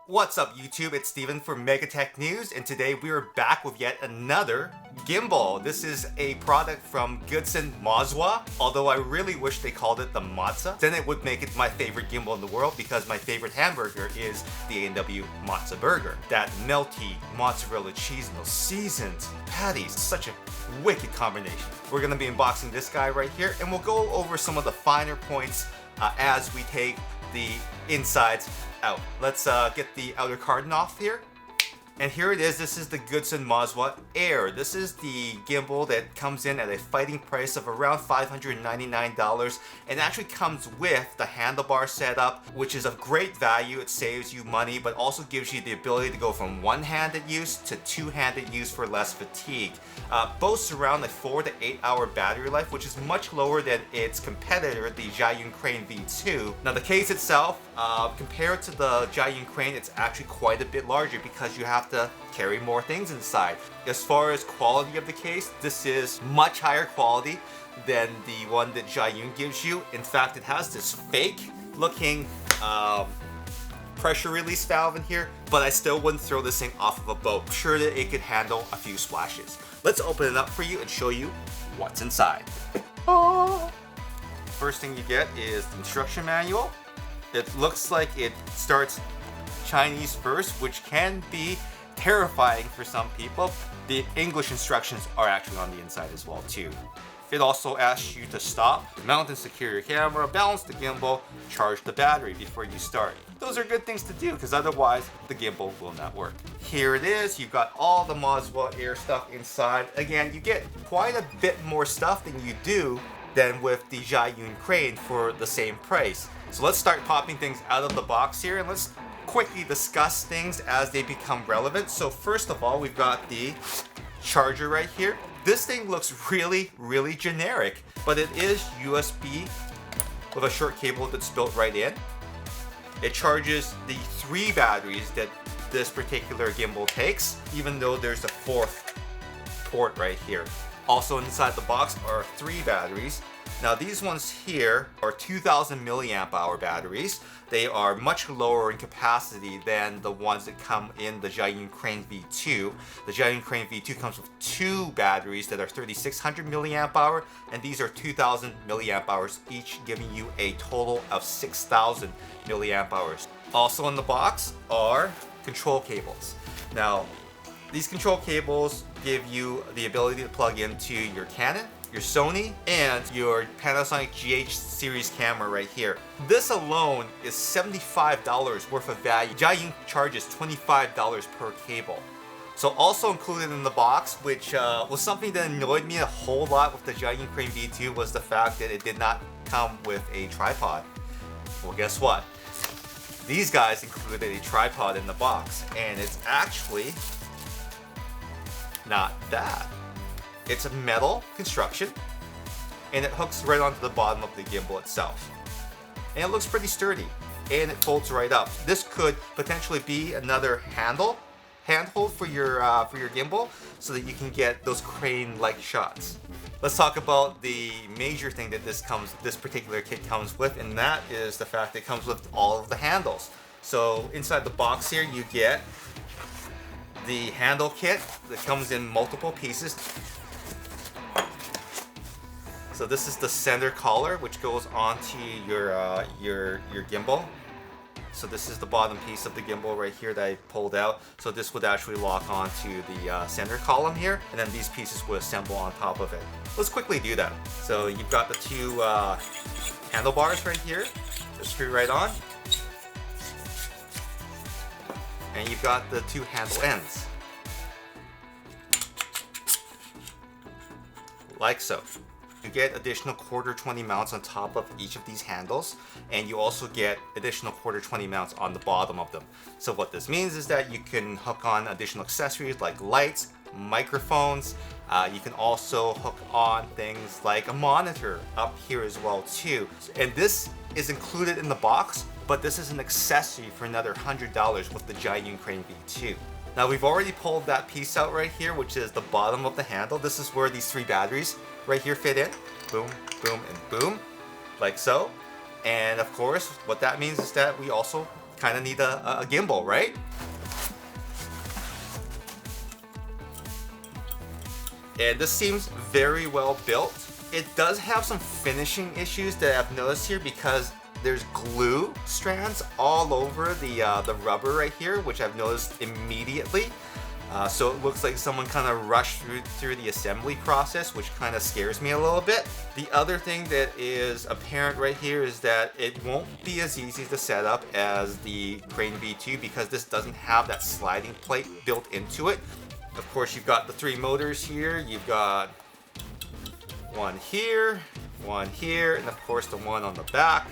What's up YouTube, it's Steven from Megatech News, and today we are back with yet another gimbal. This is a product from Gudsen Moza, although I really wish they called it the Moza. Then it would make it my favorite gimbal in the world because my favorite hamburger is the A&W Moza burger. That melty mozzarella cheese and those seasoned patties, such a wicked combination. We're going to be unboxing this guy right here, and we'll go over some of the finer points as we take the insides out. Let's get the outer carton off here. And here it is. This is the Gudsen Moza Air. This is the gimbal that comes in at a fighting price of around $599 and actually comes with the handlebar setup, which is of great value. It saves you money, but also gives you the ability to go from one-handed use to two-handed use for less fatigue. Boasts around a 4 to 8 hour battery life, which is much lower than its competitor, the Zhiyun Crane V2. Now the case itself, compared to the Zhiyun Crane, it's actually quite a bit larger because you have to carry more things inside. As far as quality of the case, this is much higher quality than the one that Zhiyun gives you. In fact, it has this fake looking pressure release valve in here, but I still wouldn't throw this thing off of a boat. I'm sure that it could handle a few splashes. Let's open it up for you and show you what's inside. Oh. First thing you get is the instruction manual. It looks like it starts Chinese first, which can be terrifying for some people. The English instructions are actually on the inside as well too. It also asks you to stop, mount and secure your camera, balance the gimbal, charge the battery before you start. Those are good things to do because otherwise the gimbal will not work. Here it is. You've got all the Moza Air stuff inside. Again, you get quite a bit more stuff than you do than with the Zhiyun Crane for the same price. So let's start popping things out of the box here and let's quickly discuss things as they become relevant. So first of all, we've got the charger right here. This thing looks really generic, but it is USB with a short cable that's built right in. It charges the 3 batteries that this particular gimbal takes, even though there's a 4th port right here. Also inside the box are 3 batteries. Now these ones here are 2000 milliamp hour batteries. They are much lower in capacity than the ones that come in the Zhiyun Crane V2. The Zhiyun Crane V2 comes with 2 batteries that are 3600 milliamp hour, and these are 2000 milliamp hours each, giving you a total of 6000 milliamp hours. Also in the box are control cables. Now these control cables give you the ability to plug into your Canon, your Sony, and your Panasonic GH series camera right here. This alone is $75 worth of value. Zhiyun charges $25 per cable. So also included in the box, which was something that annoyed me a whole lot with the Zhiyun Crane V2, was the fact that it did not come with a tripod. Well, guess what? These guys included a tripod in the box, and it's actually not that. It's a metal construction, and it hooks right onto the bottom of the gimbal itself. And it looks pretty sturdy, and it folds right up. This could potentially be another handhold for your gimbal, so that you can get those crane-like shots. Let's talk about the major thing that this particular kit comes with, and that is the fact that it comes with all of the handles. So inside the box here, you get the handle kit that comes in multiple pieces. So this is the center collar, which goes onto your gimbal. So this is the bottom piece of the gimbal right here that I pulled out. So this would actually lock onto the center column here, and then these pieces would assemble on top of it. Let's quickly do that. So you've got the 2 handlebars right here. Just screw right on. And you've got the 2 handle ends. Like so. You get additional 1/4-20 mounts on top of each of these handles, and you also get additional 1/4-20 mounts on the bottom of them. So what this means is that you can hook on additional accessories like lights, microphones. You can also hook on things like a monitor up here as well too. And this is included in the box, but this is an accessory for another $100 with the Zhiyun Crane V2. Now we've already pulled that piece out right here, which is the bottom of the handle. This is where these 3 batteries right here fit in. Boom, boom, and boom, like so. And of course, what that means is that we also kind of need a gimbal, right? And this seems very well built. It does have some finishing issues that I've noticed here because there's glue strands all over the rubber right here, which I've noticed immediately. So it looks like someone kind of rushed through the assembly process, which kind of scares me a little bit. The other thing that is apparent right here is that it won't be as easy to set up as the Crane V2 because this doesn't have that sliding plate built into it. Of course, you've got the 3 motors here. You've got one here, and of course the one on the back.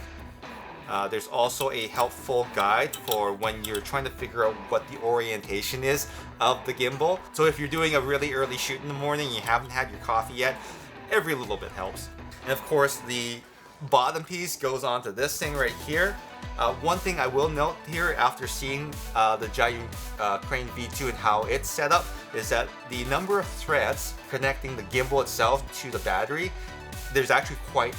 There's also a helpful guide for when you're trying to figure out what the orientation is of the gimbal. So if you're doing a really early shoot in the morning, you haven't had your coffee yet, every little bit helps. And of course, the bottom piece goes onto this thing right here. One thing I will note here after seeing the Giant Crane V2 and how it's set up is that the number of threads connecting the gimbal itself to the battery, there's actually quite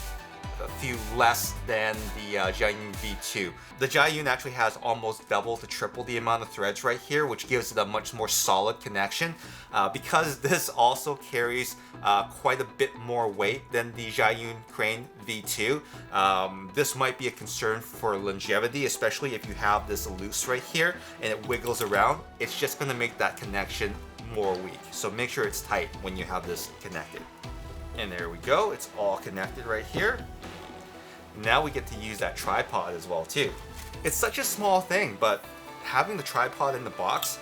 a few less than the Giant V2. The Giant actually has almost double to triple the amount of threads right here, which gives it a much more solid connection. Because this also carries quite a bit more weight than the Giant Crane V2, this might be a concern for longevity, especially if you have this loose right here and it wiggles around. It's just going to make that connection more weak. So make sure it's tight when you have this connected. And there we go, it's all connected right here. Now we get to use that tripod as well too. It's such a small thing, but having the tripod in the box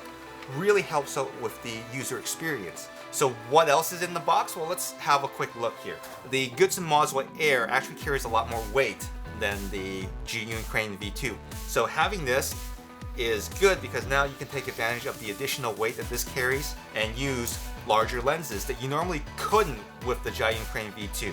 really helps out with the user experience. So what else is in the box? Well, let's have a quick look here. The Gudsen Moza Air actually carries a lot more weight than the Giant Crane V2. So having this is good because now you can take advantage of the additional weight that this carries and use larger lenses that you normally couldn't with the Giant Crane V2.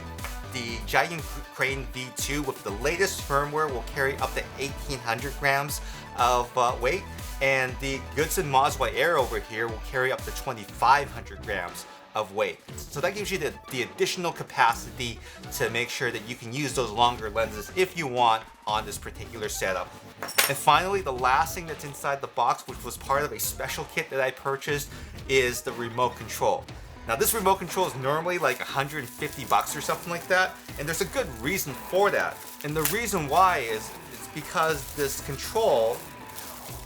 The Giant Crane V2 with the latest firmware will carry up to 1,800 grams of weight, and the Gudsen Moza Air over here will carry up to 2,500 grams of weight. So that gives you the additional capacity to make sure that you can use those longer lenses if you want on this particular setup. And finally, the last thing that's inside the box, which was part of a special kit that I purchased, is the remote control. Now this remote control is normally like 150 bucks or something like that, and there's a good reason for that. And the reason why is because this control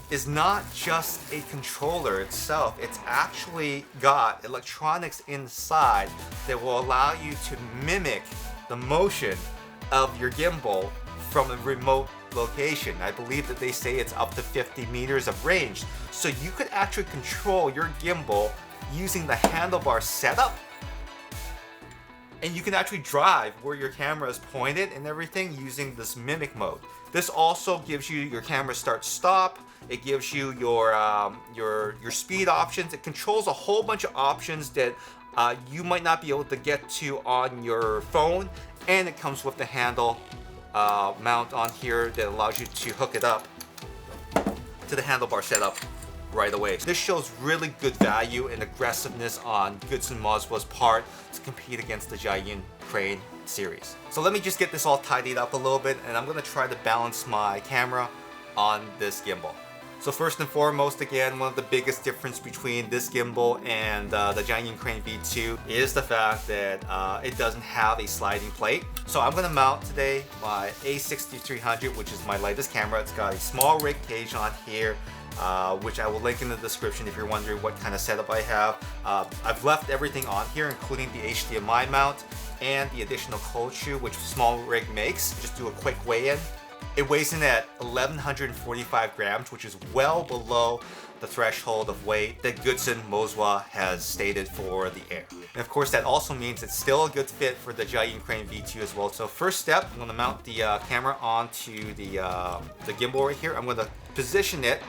is not just a controller itself, it's actually got electronics inside that will allow you to mimic the motion of your gimbal from a remote location. I believe that they say it's up to 50 meters of range. So you could actually control your gimbal using the handlebar setup, and you can actually drive where your camera is pointed and everything using this mimic mode. This also gives you your camera start stop. It gives you your speed options. It controls a whole bunch of options that you might not be able to get to on your phone, and it comes with the handle mount on here that allows you to hook it up to the handlebar setup right away. This shows really good value and aggressiveness on Gudsen Moza's part to compete against the Giant Crane series. So let me just get this all tidied up a little bit, and I'm going to try to balance my camera on this gimbal. So first and foremost, again, one of the biggest difference between this gimbal and the Giant Crane V2 is the fact that it doesn't have a sliding plate. So I'm going to mount today my A6300, which is my latest camera. It's got a small rig cage on here, which I will link in the description if you're wondering what kind of setup I have. I've left everything on here, including the HDMI mount and the additional cold shoe, which small rig makes. Just do a quick weigh-in. It weighs in at 1,145 grams, which is well below the threshold of weight that Gudsen Moza has stated for the Air. And of course, that also means it's still a good fit for the Giant Crane V2 as well. So first step, I'm going to mount the camera onto the gimbal right here. I'm going to position it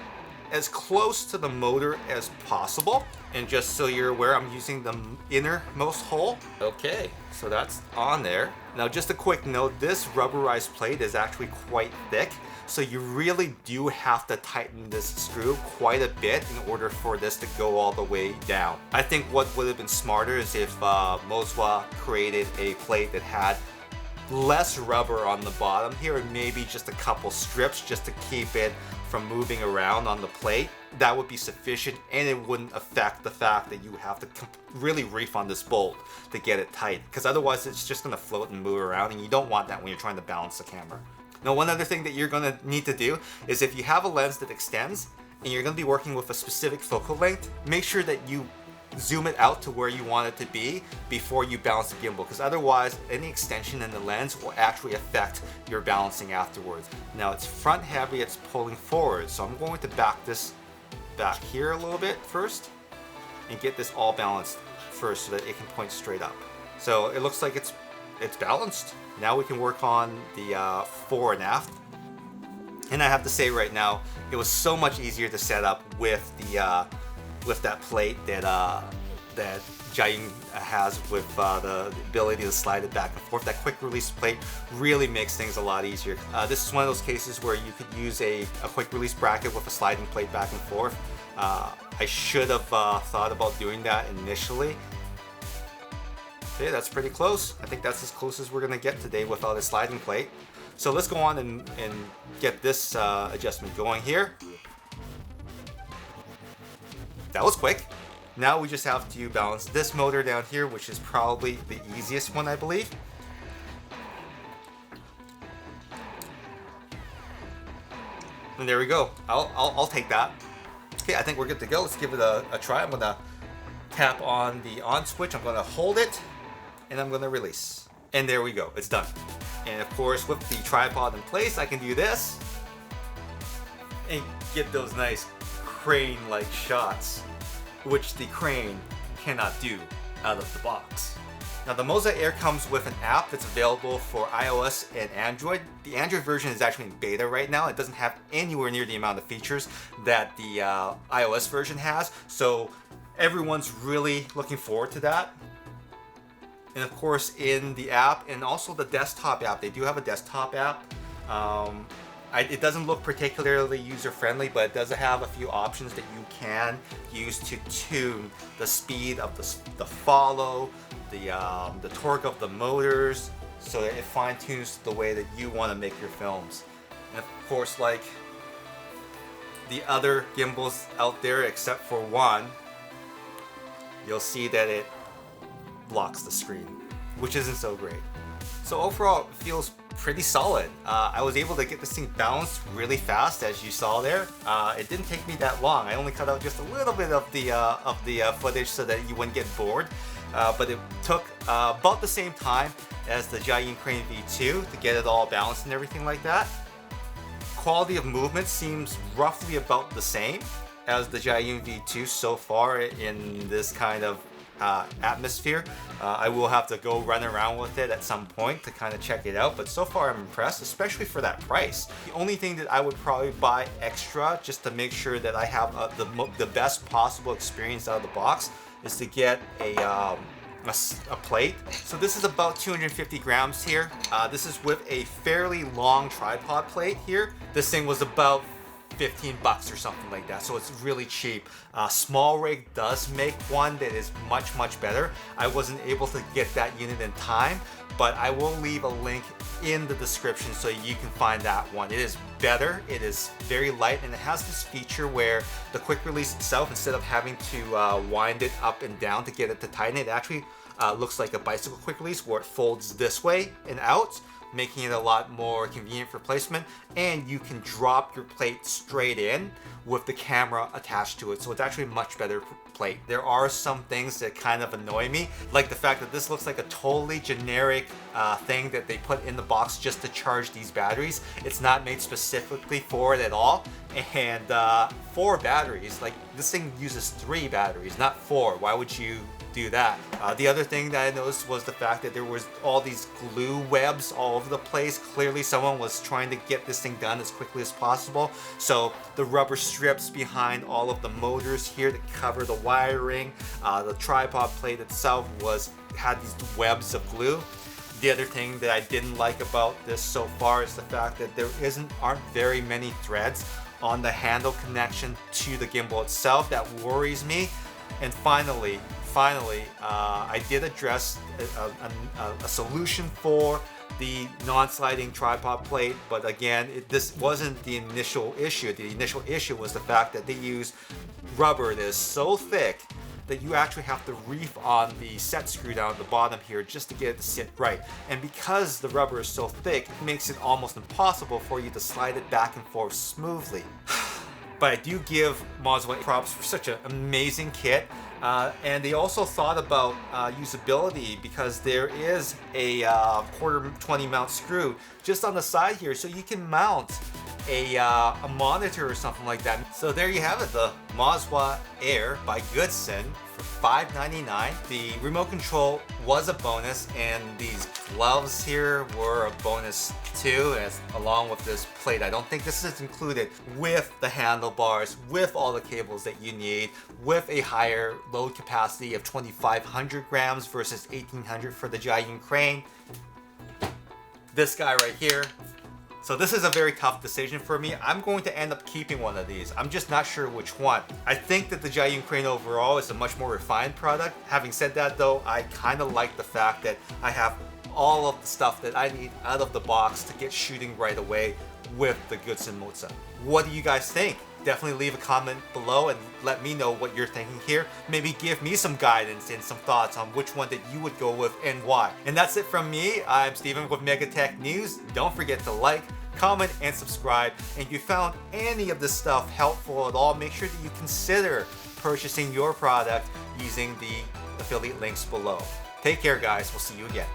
as close to the motor as possible. And just so you're aware, I'm using the innermost hole. Okay, so that's on there. Now just a quick note, this rubberized plate is actually quite thick, so you really do have to tighten this screw quite a bit in order for this to go all the way down. I think what would have been smarter is if Moza created a plate that had less rubber on the bottom here, and maybe just a couple strips just to keep it from moving around on the plate, that would be sufficient, and it wouldn't affect the fact that you have to really reef on this bolt to get it tight, because otherwise it's just going to float and move around, and you don't want that when you're trying to balance the camera. Now, one other thing that you're going to need to do is, if you have a lens that extends and you're going to be working with a specific focal length, make sure that you zoom it out to where you want it to be before you balance the gimbal, because otherwise any extension in the lens will actually affect your balancing afterwards. Now, it's front heavy, it's pulling forward, so I'm going to back this back here a little bit first and get this all balanced first so that it can point straight up. So it looks like it's balanced. Now we can work on the fore and aft. And I have to say right now, it was so much easier to set up with the with that plate that that Jiaying has, with the ability to slide it back and forth. That quick release plate really makes things a lot easier. This is one of those cases where you could use a quick release bracket with a sliding plate back and forth. I should have thought about doing that initially. Okay, that's pretty close. I think that's as close as we're gonna get today without a sliding plate. So let's go on and get this adjustment going here. That was quick. Now we just have to balance this motor down here, which is probably the easiest one, I believe. And there we go. I'll take that. Okay, I think we're good to go. Let's give it a try. I'm gonna tap on the on switch. I'm gonna hold it, and I'm gonna release. And there we go. It's done. And of course, with the tripod in place, I can do this and get those nice crane-like shots, which the crane cannot do out of the box. Now, the Moza Air comes with an app that's available for iOS and Android. The Android version is actually in beta right now. It doesn't have anywhere near the amount of features that the iOS version has, so everyone's really looking forward to that. And of course, in the app and also the desktop app, they do have a desktop app. It doesn't look particularly user-friendly, but it does have a few options that you can use to tune the speed of the follow, the torque of the motors, so that it fine-tunes the way that you want to make your films. And of course, like the other gimbals out there, except for one, you'll see that it blocks the screen, which isn't so great. So overall, it feels pretty solid. I was able to get this thing balanced really fast, as you saw there. It didn't take me that long. I only cut out just a little bit of the footage so that you wouldn't get bored. But it took about the same time as the Jiaying Crane V2 to get it all balanced and everything like that. Quality of movement seems roughly about the same as the Jiaying V2 so far in this kind of atmosphere. I will have to go run around with it at some point to kind of check it out, but so far I'm impressed, especially for that price. The only thing that I would probably buy extra just to make sure that I have the best possible experience out of the box is to get a plate. So this is about 250 grams here. This is with a fairly long tripod plate here. This thing was about 15 bucks or something like that, so it's really cheap. Small Rig does make one that is much better. I wasn't able to get that unit in time, but I will leave a link in the description so you can find that one. It is better, it is very light, and it has this feature where the quick release itself, instead of having to wind it up and down to get it to tighten, it actually looks like a bicycle quick release where it folds this way and out, making it a lot more convenient for placement, and you can drop your plate straight in with the camera attached to it, so it's actually a much better plate. There are some things that kind of annoy me, like the fact that this looks like a totally generic thing that they put in the box just to charge these batteries. It's not made specifically for it at all, and 4 batteries, like this thing uses 3 batteries, not 4. Why would you do that? The other thing that I noticed was the fact that there was all these glue webs all over the place. Clearly someone was trying to get this thing done as quickly as possible, so the rubber strips behind all of the motors here that cover the wiring, the tripod plate itself had these webs of glue. The other thing that I didn't like about this so far is the fact that there aren't very many threads on the handle connection to the gimbal itself. That worries me. And finally, I did address a solution for the non-sliding tripod plate, but again, this wasn't the initial issue. The initial issue was the fact that they use rubber that is so thick that you actually have to reef on the set screw down at the bottom here just to get it to sit right. And because the rubber is so thick, it makes it almost impossible for you to slide it back and forth smoothly. But I do give Moza props for such an amazing kit. And they also thought about usability, because there is a quarter 20 mount screw just on the side here, so you can mount a monitor or something like that. So there you have it, the Moza Air by Gudsen for $5.99. The remote control was a bonus, and these gloves here were a bonus too, along with this plate. I don't think this is included with the handlebars, with all the cables that you need, with a higher load capacity of 2,500 grams versus 1,800 for the giant crane. This guy right here. So this is a very tough decision for me. I'm going to end up keeping one of these. I'm just not sure which one. I think that the giant crane overall is a much more refined product. Having said that though, I kind of like the fact that I have all of the stuff that I need out of the box to get shooting right away with the Gudsen Moza. What do you guys think? Definitely leave a comment below and let me know what you're thinking here. Maybe give me some guidance and some thoughts on which one that you would go with and why. And that's it from me. I'm Steven with MEGATech News. Don't forget to like, comment, and subscribe. And if you found any of this stuff helpful at all, make sure that you consider purchasing your product using the affiliate links below. Take care, guys. We'll see you again.